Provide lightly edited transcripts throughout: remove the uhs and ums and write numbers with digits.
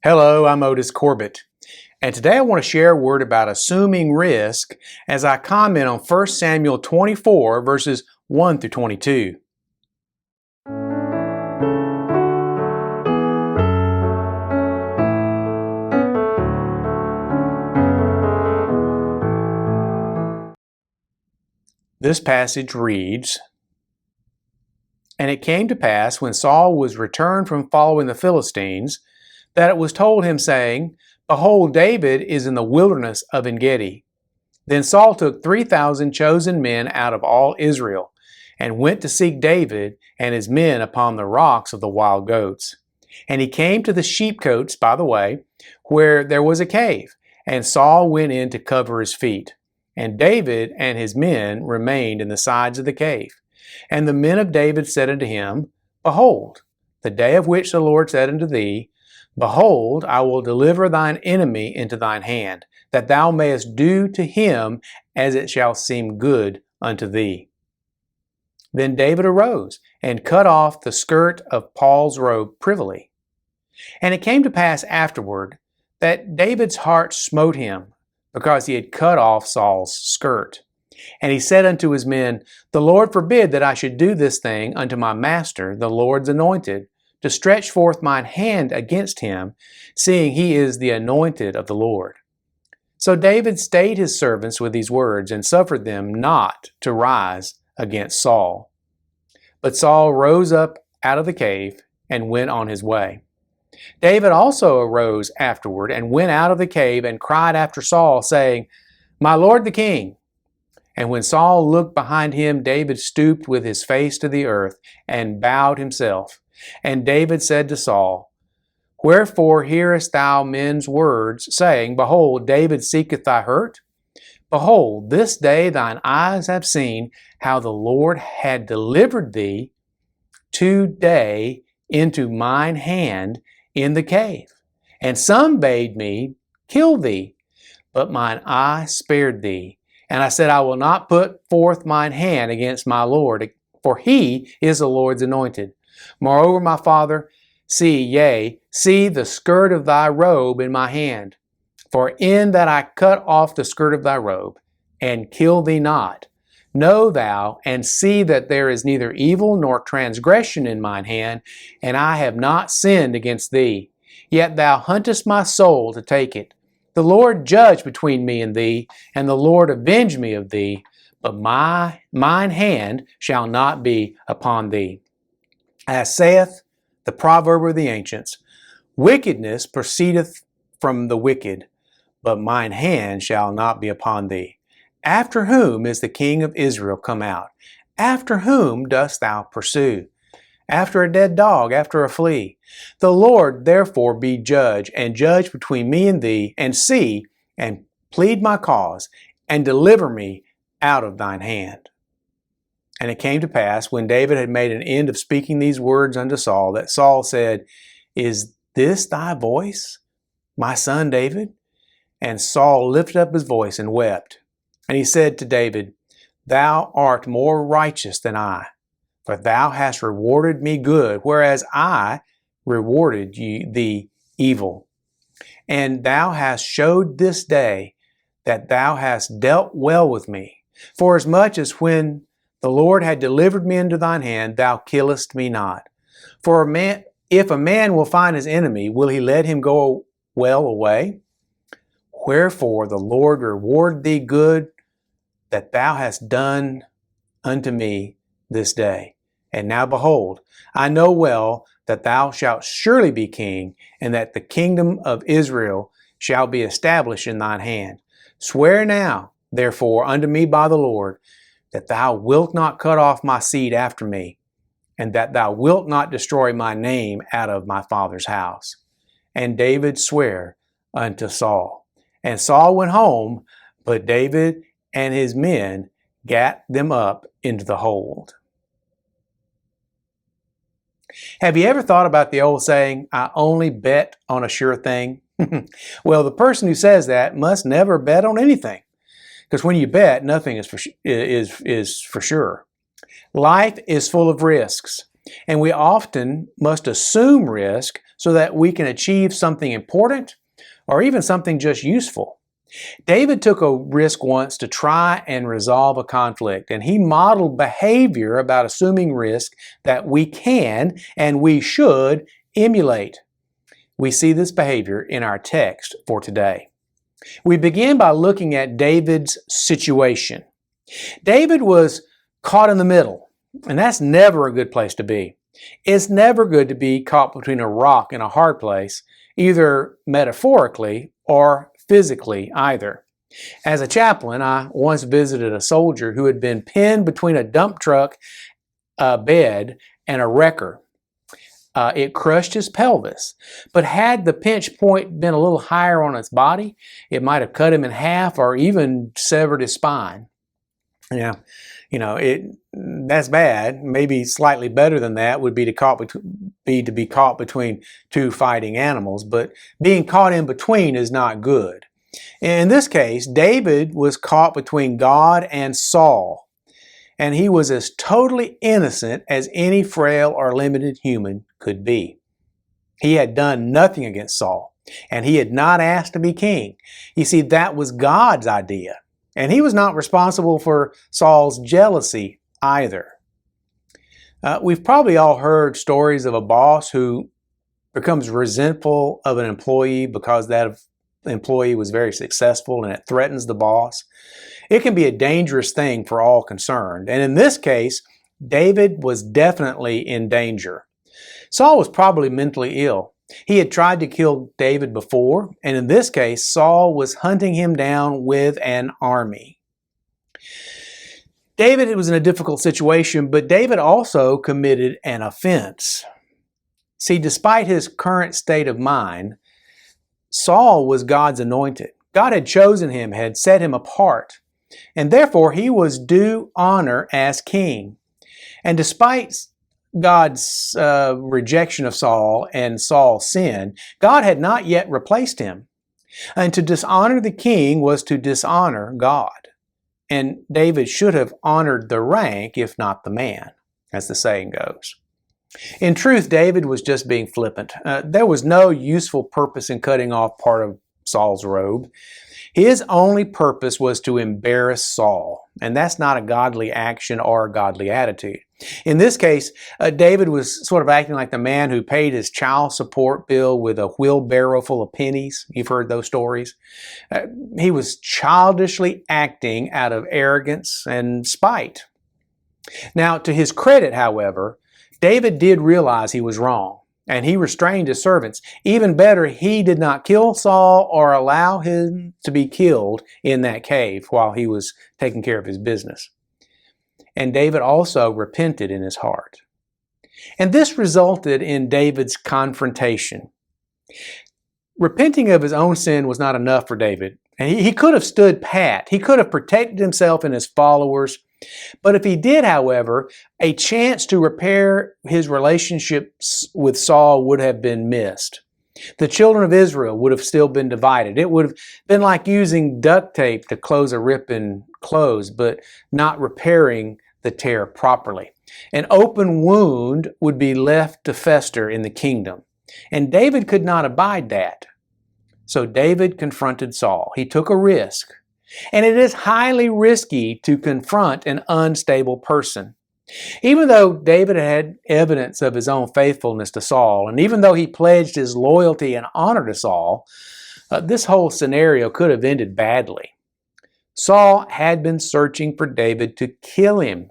Hello, I'm Otis Corbett, and today I want to share a word about assuming risk as I comment on 1 Samuel 24 verses 1 through 22. This passage reads, "And it came to pass, when Saul was returned from following the Philistines, that it was told him, saying, Behold, David is in the wilderness of En-gedi. Then Saul took 3,000 chosen men out of all Israel, and went to seek David and his men upon the rocks of the wild goats. And he came to the sheepcotes by the way, where there was a cave, and Saul went in to cover his feet. And David and his men remained in the sides of the cave. And the men of David said unto him, Behold, the day of which the Lord said unto thee, Behold, I will deliver thine enemy into thine hand, that thou mayest do to him as it shall seem good unto thee. Then David arose and cut off the skirt of Paul's robe privily. And it came to pass afterward that David's heart smote him, because he had cut off Saul's skirt. And he said unto his men, The Lord forbid that I should do this thing unto my master, the Lord's anointed, to stretch forth mine hand against him, seeing he is the anointed of the Lord. So David stayed his servants with these words, and suffered them not to rise against Saul. But Saul rose up out of the cave, and went on his way. David also arose afterward, and went out of the cave, and cried after Saul, saying, My lord the king. And when Saul looked behind him, David stooped with his face to the earth, and bowed himself. And David said to Saul, Wherefore hearest thou men's words, saying, Behold, David seeketh thy hurt? Behold, this day thine eyes have seen how the Lord had delivered thee today into mine hand in the cave. And some bade me kill thee, but mine eye spared thee. And I said, I will not put forth mine hand against my Lord, for he is the Lord's anointed. Moreover, my father, see the skirt of thy robe in my hand. For in that I cut off the skirt of thy robe, and kill thee not, know thou, and see that there is neither evil nor transgression in mine hand, and I have not sinned against thee. Yet thou huntest my soul to take it. The Lord judge between me and thee, and the Lord avenge me of thee, but mine hand shall not be upon thee. As saith the proverb of the ancients, Wickedness proceedeth from the wicked, but mine hand shall not be upon thee. After whom is the king of Israel come out? After whom dost thou pursue? After a dead dog, after a flea. The Lord therefore be judge, and judge between me and thee, and see, and plead my cause, and deliver me out of thine hand. And it came to pass, when David had made an end of speaking these words unto Saul, that Saul said, Is this thy voice, my son David? And Saul lifted up his voice and wept. And he said to David, Thou art more righteous than I, for thou hast rewarded me good, whereas I rewarded thee evil. And thou hast showed this day that thou hast dealt well with me, forasmuch as when the Lord had delivered me into thine hand, thou killest me not. For if a man will find his enemy, will he let him go well away? Wherefore the Lord reward thee good that thou hast done unto me this day. And now behold, I know well that thou shalt surely be king, and that the kingdom of Israel shall be established in thine hand. Swear now, therefore, unto me by the Lord, that thou wilt not cut off my seed after me, and that thou wilt not destroy my name out of my father's house. And David sware unto Saul. And Saul went home, but David and his men gat them up into the hold. Have you ever thought about the old saying, I only bet on a sure thing? Well, the person who says that must never bet on anything. Because when you bet, nothing is for sure. Life is full of risks. and we often must assume risk so that we can achieve something important or even something just useful. David took a risk once to try and resolve a conflict, and he modeled behavior about assuming risk that we can and we should emulate. We see this behavior in our text for today. We begin by looking at David's situation. David was caught in the middle, and that's never a good place to be. It's never good to be caught between a rock and a hard place, either metaphorically or physically either. As a chaplain, I once visited a soldier who had been pinned between a dump truck bed and a wrecker. It crushed his pelvis, but had the pinch point been a little higher on his body, it might have cut him in half or even severed his spine. That's bad. Maybe slightly better than that would be to be caught between two fighting animals, but being caught in between is not good. In this case, David was caught between God and Saul, and he was as totally innocent as any frail or limited human could be. He had done nothing against Saul, and he had not asked to be king. You see, that was God's idea, and he was not responsible for Saul's jealousy either. We've probably all heard stories of a boss who becomes resentful of an employee because that employee was very successful and it threatens the boss. It can be a dangerous thing for all concerned. And in this case, David was definitely in danger. Saul was probably mentally ill. He had tried to kill David before, and in this case, Saul was hunting him down with an army. David was in a difficult situation, but David also committed an offense. See, despite his current state of mind, Saul was God's anointed. God had chosen him, had set him apart, and therefore he was due honor as king. And despite God's rejection of Saul and Saul's sin, God had not yet replaced him. And to dishonor the king was to dishonor God. And David should have honored the rank, if not the man, as the saying goes. In truth, David was just being flippant. There was no useful purpose in cutting off part of Saul's robe. His only purpose was to embarrass Saul, and that's not a godly action or a godly attitude. In this case, David was sort of acting like the man who paid his child support bill with a wheelbarrow full of pennies. You've heard those stories. He was childishly acting out of arrogance and spite. Now, to his credit, however, David did realize he was wrong, and he restrained his servants. Even better, he did not kill Saul or allow him to be killed in that cave while he was taking care of his business. And David also repented in his heart. And this resulted in David's confrontation. Repenting of his own sin was not enough for David. And he could have stood pat. He could have protected himself and his followers. But if he did, however, a chance to repair his relationships with Saul would have been missed. The children of Israel would have still been divided. It would have been like using duct tape to close a rip in clothes, but not repairing the tear properly. An open wound would be left to fester in the kingdom, and David could not abide that. So David confronted Saul. He took a risk. And it is highly risky to confront an unstable person. Even though David had evidence of his own faithfulness to Saul, and even though he pledged his loyalty and honor to Saul, this whole scenario could have ended badly. Saul had been searching for David to kill him,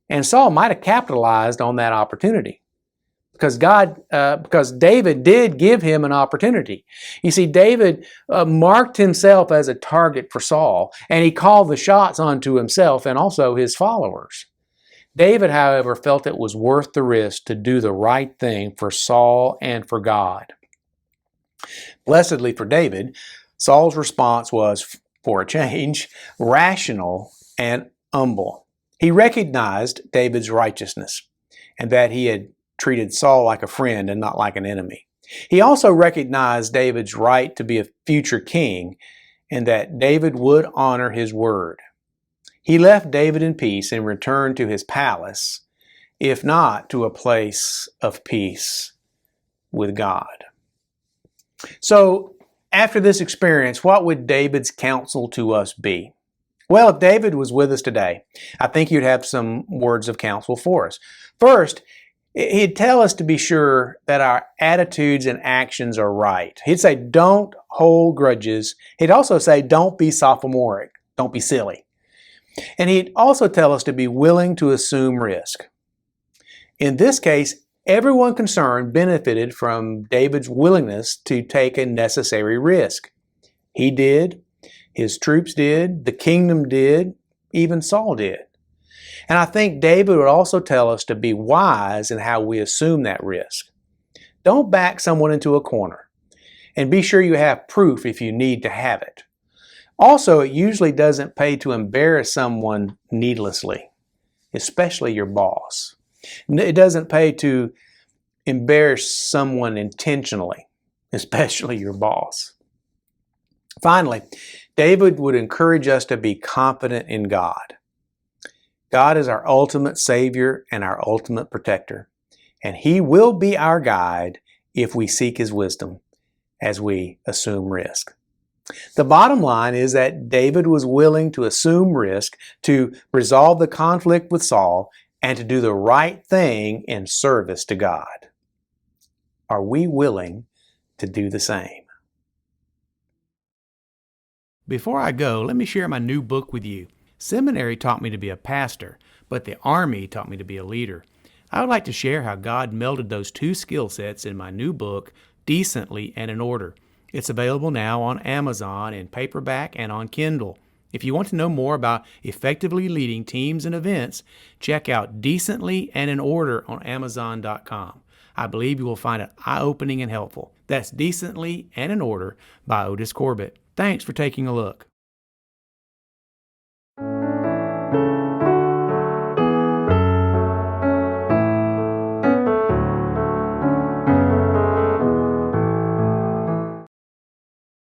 and Saul might have capitalized on that opportunity. Because David did give him an opportunity. You see, David marked himself as a target for Saul, and he called the shots onto himself and also his followers. David, however, felt it was worth the risk to do the right thing for Saul and for God. Blessedly for David, Saul's response was, for a change, rational and humble. He recognized David's righteousness and that he had treated Saul like a friend and not like an enemy. He also recognized David's right to be a future king and that David would honor his word. He left David in peace and returned to his palace, if not to a place of peace with God. So, after this experience, what would David's counsel to us be? Well, if David was with us today, I think he'd have some words of counsel for us. First, he'd tell us to be sure that our attitudes and actions are right. He'd say, don't hold grudges. He'd also say, don't be sophomoric. Don't be silly. And he'd also tell us to be willing to assume risk. In this case, everyone concerned benefited from David's willingness to take a necessary risk. He did, his troops did, the kingdom did, even Saul did. And I think David would also tell us to be wise in how we assume that risk. Don't back someone into a corner, and be sure you have proof if you need to have it. Also, it usually doesn't pay to embarrass someone needlessly, especially your boss. It doesn't pay to embarrass someone intentionally, especially your boss. Finally, David would encourage us to be confident in God. God is our ultimate Savior and our ultimate protector, and He will be our guide if we seek His wisdom as we assume risk. The bottom line is that David was willing to assume risk to resolve the conflict with Saul and to do the right thing in service to God. Are we willing to do the same? Before I go, let me share my new book with you. Seminary taught me to be a pastor, but the Army taught me to be a leader. I would like to share how God melded those two skill sets in my new book, Decently and in Order. It's available now on Amazon in paperback and on Kindle. If you want to know more about effectively leading teams and events, check out Decently and in Order on Amazon.com. I believe you will find it eye-opening and helpful. That's Decently and in Order by Otis Corbett. Thanks for taking a look.